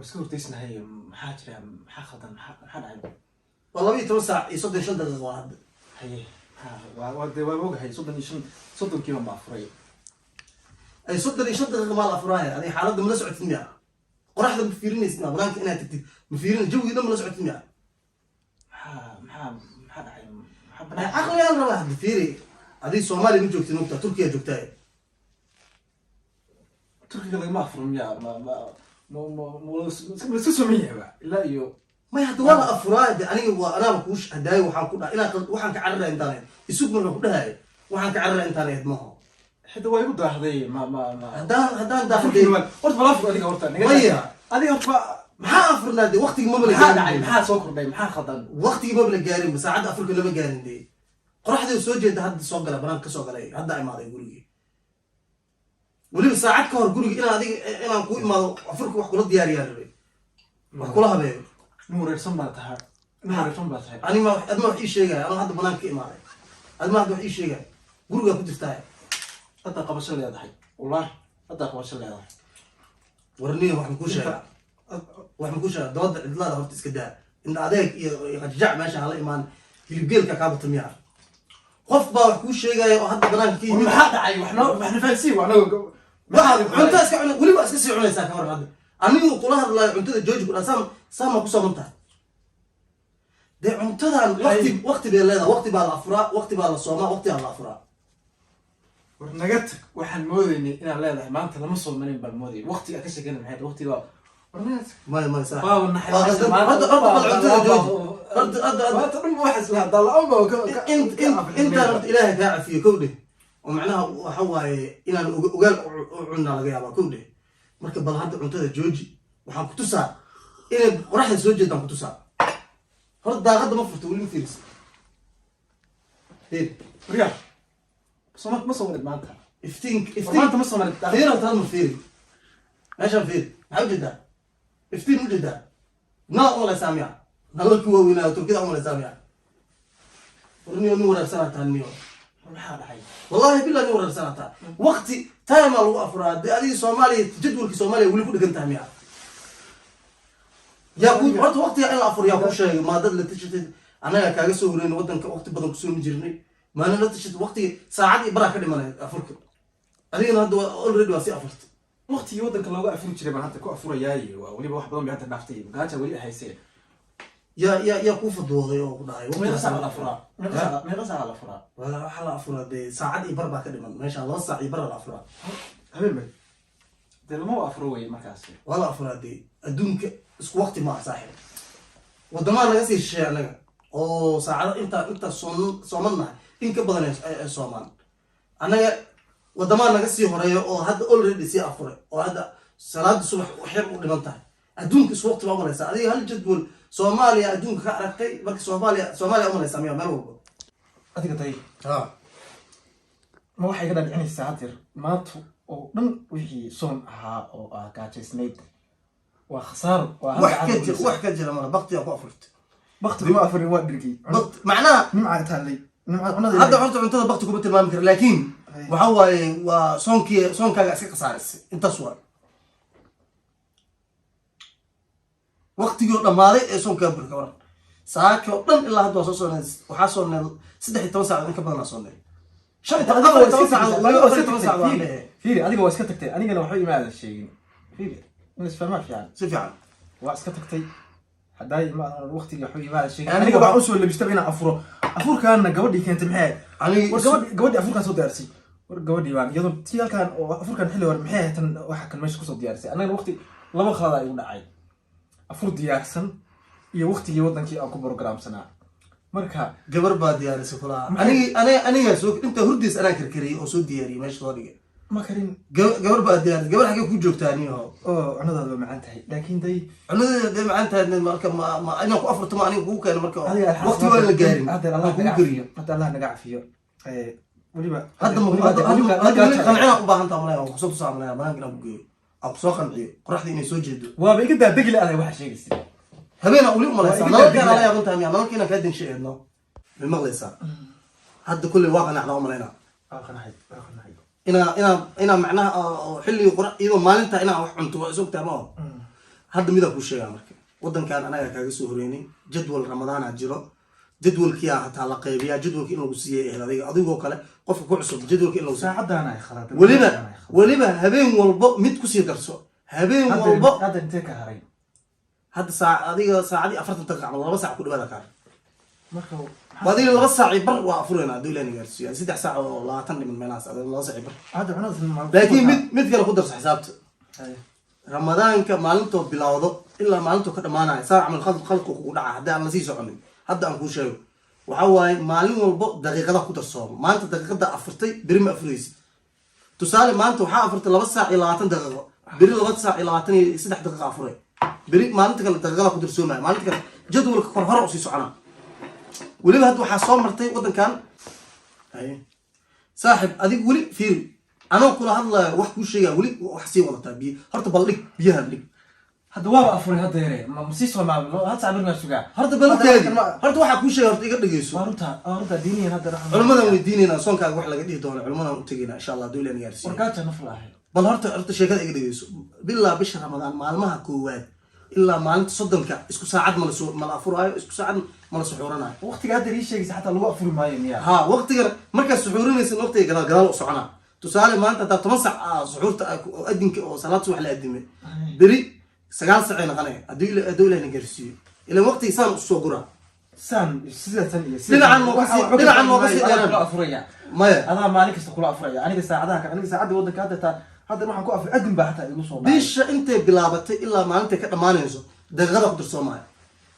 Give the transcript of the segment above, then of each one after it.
واسكو تيسنا هي حاجة حاخذ حد عين والله بيتوسع يصدق شن دقيقة واحد هي ووجه هي صدق كيما معفرية أي صدق يشد مال أفرايا يعني حالات من نسعة المياه قرح ذا مفيرين يسمع بلانك أنا تكتب مفيرين الجو يدم من نسعة المياه محد عين عقلي أنا واحد مفيري هذه سومالي من جوكتي نقطة تركيا جوكتاي تركيا اللي ما أفرم يا ما سوسمية بقى لا يو ما يهدوا والله أفرايا أنا بكوش هداي وحنكون وحن كعرّة إنترنت يسوق من ركودها هاي وحن كعرّة إنترنت ما هو حتى هو يقول داخلي ما هدان داخلي قلت بلا أفرق هذيك ورطة مية هذيك ورطة maxaa afurna de waqtigi ma bala maxaa dhacay maxaa soo kordhay maxaa khadan waqtigi ma bala gaarin saacad afurka lama gaarin de qoraxdii soo jeeda hadda soo gala banaan ka soo galay hadda imaaday gurigii waliba saacad ka hor gurigi inaan ku imaado afurka wax kula diyaariyaa rabay wax kula habeeyo nuureersan baa tahay ani ma adma wax ii sheegaya anoo hadda banaan ka imaaday adma hadda wax ii sheegaya gurigaa ku jirtaa hadda qabasho leedahay wallahi hadda qabasho leedahay warniyo wax ku sheegaa wax ma ku sheegay dooda cidlaada horta iska daa in adeeg iyo qajac meesha hala imaan hilibgeelka ka bato miyaa qof baa wax ku sheegay oo hadda banaanka ka yimid maxaa dhacay waxna faansi waxna cunta iska cunay waliba iska sii cunaysaa ka hor hadda anigu kula hadlayo cuntada jooji ku dhaasam sama ku soo mantaa de cuntadan waqti bay leedahay waqti baa la afuraa waqti baa la soomaa waqti baa la afuraa war naga tag waxaan moodaynay inaan leedahay maanta lama soo marin baan moodayay waqtiga ka sheekana maxay waqtiga ما صح واو نحن انت رد الهك قاعد في كوده ومعناها وحواي ان اوغال عنا laga yaaba كوده marka bal hadda cuntada jooji waxaan ku tusaa in qoraxda soo jeedaan ku tusaa hor daaqada ma furto wali fiirs riyal somat ma soo warid maanta iftiin maanta ma soo warid fiir tan ma fiir meesha fiir hawjida iftiin wujida nala wala saamiya nala kuwa wina turkida wala saamiya ورني نور سنة النيو والله بالله نور سنة وقتي تايم لو افراد هذه صومالي جدول صومالي ولي كود دغنتا ميا يا بود وقتي ان افر يا كو شيء ما دد لتشت انا كاغا سو ورين ودنك وقت بدن كسو مجرني ما انا لتشت وقتي ساعات برا كدمن افرك ادينا هذا اوريدي واسي افرت وقتي ودنك لوغا افرين جيري بان حتى كو افرياي ولي wax badan bay hada dhaftay gaaja wali haysay يا كوف الدوغي او كداي وين صار الافراد مين صار الافراد ولا حلا افراد ساعات يبر با كدمن ماشي الله ساعه يبر الافراد حبيبي ده مو افروي markaas ولا افراد adduunka isku waqti ma saaxiib wadama laga sii sheegay oo saacado inta soomanna in ka badan ay soomaan anaga wadama laga sii horeeyo oo hadda already si afure oo hadda salaad subax waxyar u dhiman tahay adduunka isku waqti ma maraysa adiga hal jadwal Soomaaliya adduunka ka aragtay marka Soomaaliya uma leeyahay meel walba adiga tay ma waxay ka dhacaysaa hadir maanta oo dhan wixii soon ahaa oo gaajaysnayd waa khasaar wax ka jira ma baqtiga ku afurta baqtiga ma afurin waa dhirgi macnaha nimca taallay nimca hadda horta cuntada baqtiga kuma tilmaami karo laakiin waxa waaye waa soonkaaga iska khasaarisay intaas waa waqtigii dhamaaday ee soonka burka waran saaka oo dhan ilaa hadda soo soonay waxa soonay 13 saac in ka badan soonay 13 saac fiiri adiga waa iska tagtay anigana waxa imaada sheegin fiiri inay fahmaan fiican si fiican waa iska tagtay haday ma waqtiga waxa imaada sheegin aniga waxa u soo labistay inaan afurkaana gabadhii keentay maxay aniga gabadhii afurkaan soo diyaarsay war gabadhii waan iyadoo tii halkaan oo afurkaan xilli hore maxay tan waxa kan meesha ku soo diyaarsay anaga waqti laba khalad ay u dhacay afur diyaarsan iyo waqtigii wadankii aan ku programsanaa marka gabar baa diyaarisay kula aniga soo inta hurdiis ana karkariyay oo soo diyaariyay meesha soo dhigay ma karin gabar baa diyaarisay gabar xagee ku joogtaa aniga oo cunadaada macaan tahay laakiin day cunadaada macaan tahay marka ma aniga ku afurto ma aniga ku keenay marka waqti waa la gaarin hadda Allah ku gariyo hadda Allah naga cafiyo waliba hadda qancina u baahan tahay oo kusoo tusaamnaa banaanka ku geeyo أو ساقن عيو قرحت إني سوجد وابي كده دقل أنا واحد شيء قصدي هبينا أقول لهم ولا أنا كان عليا بنت همي أنا كنا كادين شيء إنه المغلسة هذا كل الواقع نحن عمرنا آخر حاجة إنا معناها حلي قرح إذا ما أنت إنا وحنت وأسوق تمام hadda midaan kuu sheegaa marka waddankan anaga kaaga soo horeynay jadwal ramadaana jiro jadwalkiyaa hataa la qaybiyaa jadwalka in lagu siiyay ahayd adigoo kale qofka ku cusub jadwalka in lagu saacadaana ay khalad weliba habeen walbo mid kusii darso habeen walbo hadda intee ka haray hadda adiga saacadii 40 daqiiqo ama 2 saac ku dhawaada kaar marka badii 2 saac bar waa afurena hadii ilaahay gaarsiiyo 3 saac oo 20 dhiman meelahaas 2 saac bar hadda cunada laakiin mid kale ku darso xisaabta ramadaanka maalintoo bilowdo ilaa maalintoo ka dhamaanayo saac amal khalqo ku dhaca hadda aan la sii soconin hadda aan ku sheego waxa waaye maalin walbo daqiiqada ku darso maanta daqiiqada afurtay biri ma afuraysid tusaale maanta waxa afurtay 2 saac iyo 20 daqiiqo biri 2 saac iyo 23 daqiiqo afuray biri maalinta kale daqiiqada ku darsoomay maalinta kale jadwalka kor hor u sii socona weliba hadda waxaa soo martay waddankan saaxib adig weli fiiri anoo kula hadlaya wax kuu sheegaa weli wax sii wadataa biyo horta bal dhig biyaha dhig hadda waaba afuray hadda yare ma sii soo maamlo hadda sabir ma sugaa horta balkeedi horta waxaa kuu sheega horta iga dhageyso horta diiniyan hadda culamadan weydiinayna soonkaaga wax laga dhihi doono culamadan u tagayna insha Allah dawladda gaarsiin warkaata nafl ah bal horta sheekada iga dhageyso bilaa bisha ramadaan maalmaha koowaad ilaa maalinta 30ka isku saacad ma la afuraayo isku saacad ma la suxuuranayo waqtiga hadda ii sheegaysa xataa lagu afuri maayo miya ha waqtiga marka suxuurinaysa waqtiga gadaal u socona tusaale maanta ta 10 saac suxuurta oo adinka oo salaad subax la adimay biri 9 saac ay naqanay hadii ilaahay gaarsiiyo ilaa waqtiga saan u soo gura saan sidatan iyo dhinacan ma ka afuraya maya adaa maalin kasta kula afuraya aniga saacada waddanka hadda waxaan ku afur adin baa hataa igu soo baxay bisha intay bilaabatay ilaa maalinta ka dhamaanayso daqiiqada ku darsoomay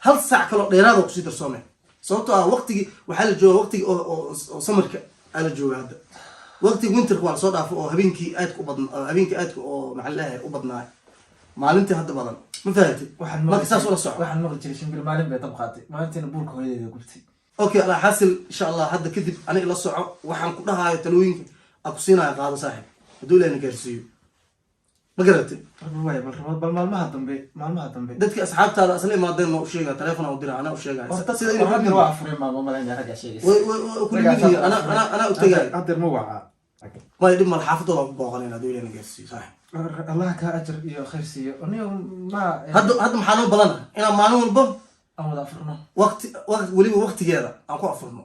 hal saac kale dheeraad ku sii darsoomay sababtoo ah waqtigi waxa la joogaa waqtigi oo samarka ala jooga hadda waqtigi winterka waa soo dhaafo oo habeenkii aad oo maxallaha u badnaay maalintii hadda badan ma fahamtay marka saas ula soco waxaan maqli jiray shimbir maalin bay dab qaatay maalintiina buulka hooyadeeda gubtay okay ala xasil insha Allah hadda kadib aniga la soco waxaan ku dhahayo talooyinka aku siinayo qaado saaxiib haduu ilaahay gaarsiiyo ma garatay bal maalmaha dambe dadka asxaabtaada asla imaadeen ma u sheegaa telefoon u diraa ana u sheegaa sida inuu hadda waa afuray ma malaynaya ragga sheegaysa ana u tagay hadda ma waca ma dhib mal xaafadooda ku booqanayna haduu ilaahay gaarsiiyo saaxiib Allah ka ajar iyo khayr siiyo aniga ma hadda maxaa noo badan inaan maalin walba aan wada afurno waqti waliba waqtigeeda aan ku afurno